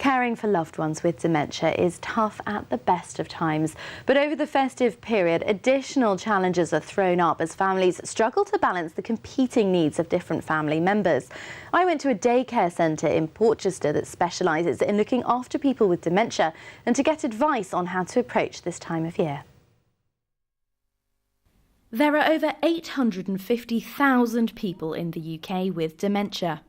Caring for loved ones with dementia is tough at the best of times, but over the festive period, additional challenges are thrown up as families struggle to balance the competing needs of different family members. I went to a daycare centre in Portchester that specialises in looking after people with dementia and to get advice on how to approach this time of year. There are over 850,000 people in the UK with dementia.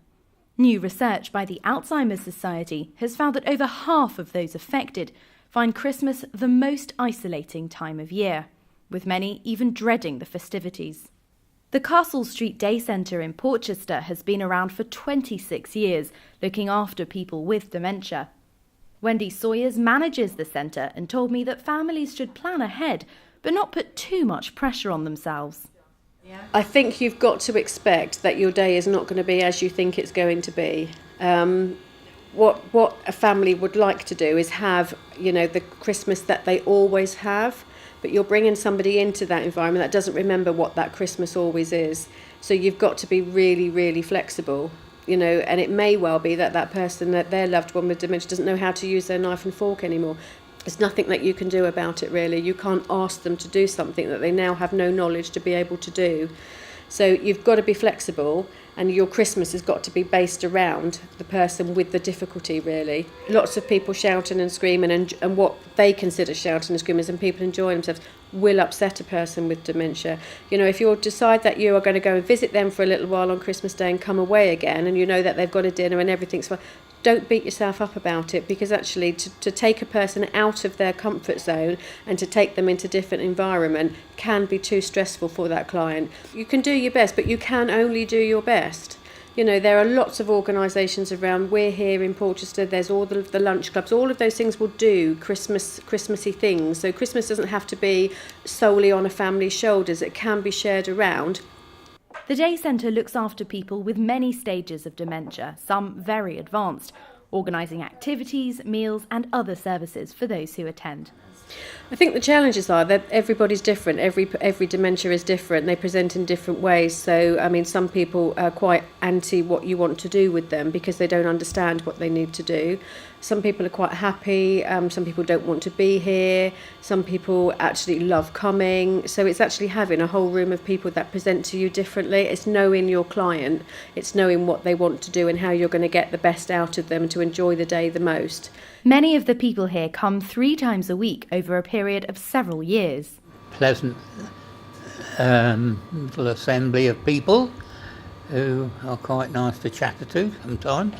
New research by the Alzheimer's Society has found that over half of those affected find Christmas the most isolating time of year, with many even dreading the festivities. The Castle Street Day Centre in Portchester has been around for 26 years, looking after people with dementia. Wendy Sawyers manages the centre and told me that families should plan ahead, but not put too much pressure on themselves. I think you've got to expect that your day is not going to be as you think it's going to be. What a family would like to do is have, the Christmas that they always have, but you're bringing somebody into that environment that doesn't remember what that Christmas always is. So you've got to be really, really flexible, and it may well be that person, that their loved one with dementia doesn't know how to use their knife and fork anymore. There's nothing that you can do about it, really. You can't ask them to do something that they now have no knowledge to be able to do. So you've got to be flexible, and your Christmas has got to be based around the person with the difficulty, really. Lots of people shouting and screaming and what they consider shouting and screaming and people enjoying themselves will upset a person with dementia. If you decide that you are going to go and visit them for a little while on Christmas Day and come away again, and you know that they've got a dinner and everything's fine, don't beat yourself up about it, because actually to take a person out of their comfort zone and to take them into a different environment can be too stressful for that client. You can do your best, but you can only do your best. There are lots of organisations around. We're here in Portchester. There's all the lunch clubs. All of those things will do Christmassy things. So Christmas doesn't have to be solely on a family's shoulders. It can be shared around. The day centre looks after people with many stages of dementia, some very advanced, organising activities, meals and other services for those who attend. I think the challenges are that everybody's different. Every dementia is different. They present in different ways. So, some people are quite anti what you want to do with them because they don't understand what they need to do. Some people are quite happy. Some people don't want to be here. Some people actually love coming. So it's actually having a whole room of people that present to you differently. It's knowing your client. It's knowing what they want to do and how you're going to get the best out of them to enjoy the day the most. Many of the people here come 3 times a week over a period of several years. Pleasant little assembly of people who are quite nice to chatter to sometimes.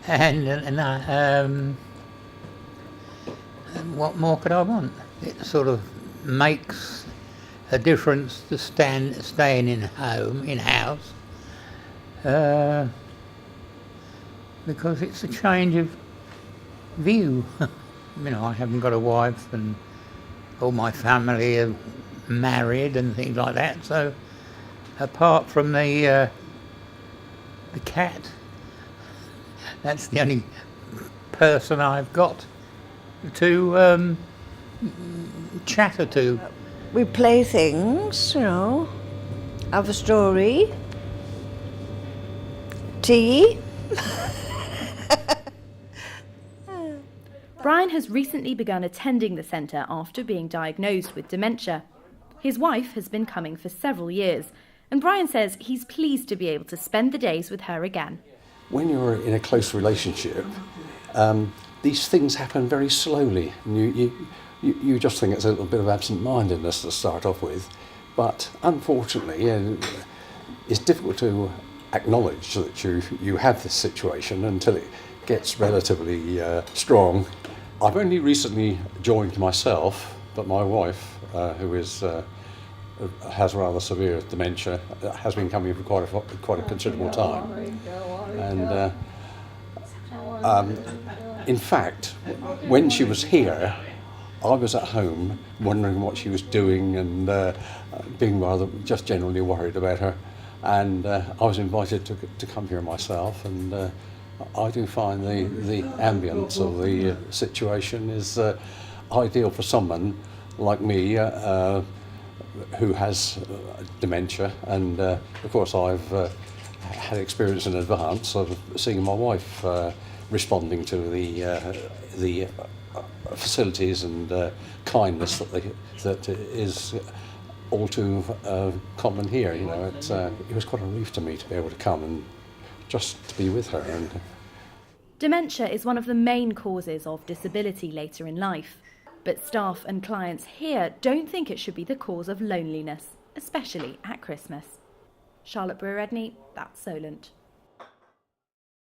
and what more could I want? It sort of makes a difference to staying in house. Because it's a change of view. I haven't got a wife and all my family are married and things like that, so apart from the cat, that's the only person I've got to chatter to. We play things, have a story, tea. Brian has recently begun attending the centre after being diagnosed with dementia. His wife has been coming for several years, and Brian says he's pleased to be able to spend the days with her again. When you're in a close relationship, these things happen very slowly. And you just think it's a little bit of absent-mindedness to start off with, but unfortunately, it's difficult to acknowledge that you have this situation until it gets relatively strong. I've only recently joined myself, but my wife, who has rather severe dementia, has been coming for quite a considerable time. And in fact, when she was here, I was at home wondering what she was doing and being rather just generally worried about her. And I was invited to come here myself, and I do find the ambience of the situation is ideal for someone like me who has dementia, and of course I've had experience in advance of seeing my wife responding to the facilities and kindness that is all too common here. You know, it was quite a relief to me to be able to come and just to be with her. And Dementia is one of the main causes of disability later in life, but staff and clients here don't think it should be the cause of loneliness, especially at Christmas. Charlotte Briere-Edney, that's Solent.